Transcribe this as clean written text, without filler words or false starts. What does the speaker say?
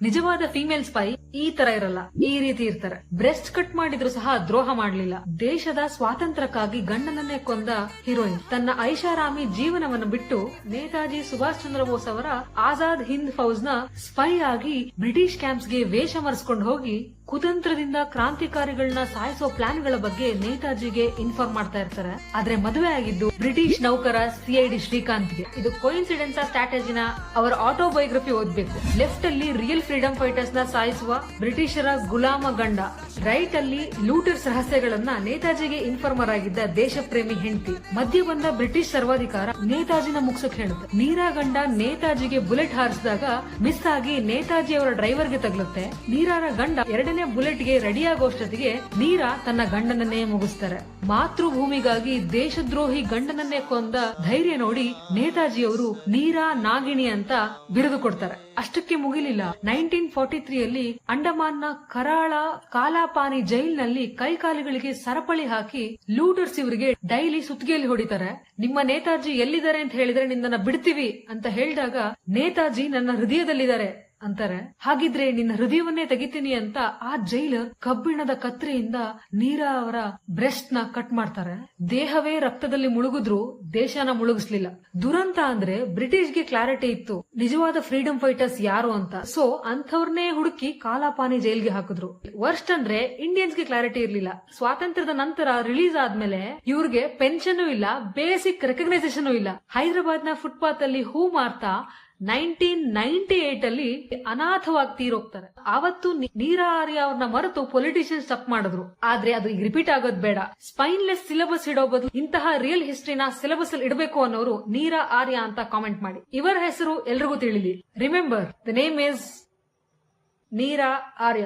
ನಿಜವಾದ female spy ಈ ತರ ಇರಲ್ಲ, ಈ ರೀತಿ ಇರ್ತಾರೆ. ಬ್ರೆಸ್ಟ್ ಕಟ್ ಮಾಡಿದ್ರು ಸಹ ದ್ರೋಹ ಮಾಡ್ಲಿಲ್ಲ. ದೇಶದ ಸ್ವಾತಂತ್ರ್ಯಕ್ಕಾಗಿ ಗಂಡನನ್ನೇ ಕೊಂದ ಹೀರೋಯಿನ್. ತನ್ನ ಐಷಾರಾಮಿ ಜೀವನವನ್ನು ಬಿಟ್ಟು ನೇತಾಜಿ ಸುಭಾಷ್ ಚಂದ್ರ ಬೋಸ್ ಅವರ ಆಜಾದ್ ಹಿಂದ್ ಫೌಜ್ ನ ಸ್ಪೈ ಆಗಿ ಬ್ರಿಟಿಷ್ ಕ್ಯಾಂಪ್ಸ್ಗೆ ವೇಷ ಮರೆಸ್ಕೊಂಡು ಹೋಗಿ ಕುತಂತ್ರದಿಂದ ಕ್ರಾಂತಿಕಾರಿಗಳನ್ನ ಸಾಯಿಸೋ ಪ್ಲಾನ್ ಗಳ ಬಗ್ಗೆ ನೇತಾಜಿಗೆ ಇನ್ಫಾರ್ಮ್ ಮಾಡ್ತಾ ಇರ್ತಾರೆ. ಆದ್ರೆ ಮದುವೆ ಆಗಿದ್ದು ಬ್ರಿಟಿಷ್ ನೌಕರ CID ಶ್ರೀಕಾಂತ್ಗೆ. ಇದು ಕೋಇನ್ಸಿಡೆನ್ಸ್ ಸ್ಟ್ರಾಟಜಿನ ಅವರ ಆಟೋಬಯೋಗ್ರಫಿ ಓದ್ಬೇಕು. ಲೆಫ್ಟ್ ಅಲ್ಲಿ ರಿಯಲ್ ಫ್ರೀಡಂ ಫೈಟರ್ಸ್ ನ ಸಾಯಿಸುವ ಬ್ರಿಟಿಷರ ಗುಲಾಮ ಗಂಡ, ರೈಟ್ ಅಲ್ಲಿ ಲೂಟರ್ಸ್ ರಹಸ್ಯಗಳನ್ನ ನೇತಾಜಿಗೆ ಇನ್ಫಾರ್ಮರ್ ಆಗಿದ್ದ ದೇಶಪ್ರೇಮಿ ಹೆಂಡತಿ. ಮಧ್ಯ ಬಂದ ಬ್ರಿಟಿಷ್ ಸರ್ವಾಧಿಕಾರ ನೇತಾಜಿನ ಮುಗ್ಸಕ್ ಹೇಳುತ್ತೆ. ನೀರಾ ಗಂಡ ನೇತಾಜಿಗೆ ಬುಲೆಟ್ ಹಾರಿಸಿದಾಗ ಮಿಸ್ ಆಗಿ ನೇತಾಜಿ ಅವರ ಡ್ರೈವರ್ಗೆ ತಗಲುತ್ತೆ. ನೀರಾರ ಗಂಡ ಎರಡನೇ ಬುಲೆಟ್ಗೆ ರೆಡಿಯಾಗೋಷ್ಟೊತ್ತಿಗೆ ನೀರಾ ತನ್ನ ಗಂಡನನ್ನೇ ಮುಗಿಸ್ತಾರೆ. ಮಾತೃಭೂಮಿಗಾಗಿ ದೇಶದ್ರೋಹಿ ಗಂಡನನ್ನೇ ಕೊಂದ ಧೈರ್ಯ ನೋಡಿ ನೇತಾಜಿಯವರು ನೀರಾ ನಾಗಿಣಿ ಅಂತ ಬಿರುದು ಕೊಡ್ತಾರೆ. ಅಷ್ಟಕ್ಕೆ ಮುಗಿಲಿಲ್ಲ. 1943 ಅಂಡಮಾನ್ನ ಕರಾಳ ಕಾಲಾಪಾನಿ ಜೈಲ್ನಲ್ಲಿ ಕೈಕಾಲುಗಳಿಗೆ ಸರಪಳಿ ಹಾಕಿ ಲೂಟರ್ಸ್ ಇವರಿಗೆ ಡೈಲಿ ಸುತ್ತಿಗೆಯಲ್ಲಿ ಹೊಡಿತಾರೆ. ನಿಮ್ಮ ನೇತಾಜಿ ಎಲ್ಲಿದ್ದಾರೆ ಅಂತ ಹೇಳಿದ್ರೆ ನಿನ್ನನ್ನ ಬಿಡ್ತೀವಿ ಅಂತ ಹೇಳಿದಾಗ ನೇತಾಜಿ ನನ್ನ ಹೃದಯದಲ್ಲಿದ್ದಾರೆ ಅಂತಾರೆ. ಹಾಗಿದ್ರೆ ನಿನ್ನ ಹೃದಯವನ್ನೇ ತೆಗಿತೀನಿ ಅಂತ ಆ ಜೈಲರ್ ಕಬ್ಬಿಣದ ಕತ್ರಿಯಿಂದ ನೀರಾ ಅವರ ಬ್ರೆಸ್ಟ್ ನ ಕಟ್ ಮಾಡ್ತಾರೆ. ದೇಹವೇ ರಕ್ತದಲ್ಲಿ ಮುಳುಗಿದ್ರು ದೇಶನ ಮುಳುಗಿಸ್ಲಿಲ್ಲ. ದುರಂತ ಅಂದ್ರೆ ಬ್ರಿಟಿಷ್ಗೆ ಕ್ಲಾರಿಟಿ ಇತ್ತು ನಿಜವಾದ ಫ್ರೀಡಂ ಫೈಟರ್ಸ್ ಯಾರು ಅಂತ. ಸೊ ಅಂಥವ್ರನ್ನೇ ಹುಡುಕಿ ಕಾಲಾಪಾನಿ ಜೈಲ್ಗೆ ಹಾಕಿದ್ರು. ವರ್ಸ್ಟ್ ಅಂದ್ರೆ ಇಂಡಿಯನ್ಸ್ಗೆ ಕ್ಲಾರಿಟಿ ಇರ್ಲಿಲ್ಲ. ಸ್ವಾತಂತ್ರ್ಯದ ನಂತರ ರಿಲೀಸ್ ಆದ್ಮೇಲೆ ಇವ್ರಿಗೆ ಪೆನ್ಷನ್ ಇಲ್ಲ, ಬೇಸಿಕ್ ರೆಕಗ್ನೈಸೇಷನ್ ಇಲ್ಲ. ಹೈದರಾಬಾದ್ ನ ಫುಟ್ಪಾತ್ ಅಲ್ಲಿ ಹೂ ಮಾರ್ತಾ 1998 ಅಲ್ಲಿ ಅನಾಥವಾಗಿ ತೀರೋಗ್ತಾರೆ. ಆವತ್ತು ನೀರಾ ಆರ್ಯ ಅವ್ರನ್ನ ಮರೆತು ಪೊಲಿಟಿಷಿಯನ್ಸ್ ತಪ್ಪು ಮಾಡಿದ್ರು. ಆದ್ರೆ ಅದು ಈಗ ರಿಪೀಟ್ ಆಗೋದ್ ಬೇಡ. ಸ್ಪೈನ್ಲೆಸ್ ಸಿಲೆಬಸ್ ಇಡೋ ಬದಲು ಇಂತಹ ರಿಯಲ್ ಹಿಸ್ಟ್ರಿನ ಸಿಲೆಬಸ್ ಅಲ್ಲಿ ಇಡಬೇಕು ಅನ್ನೋರು ನೀರಾ ಆರ್ಯ ಅಂತ ಕಾಮೆಂಟ್ ಮಾಡಿ. ಇವರ ಹೆಸರು ಎಲ್ರಿಗೂ ತಿಳಿಲಿ. Remember the name is Neera Arya.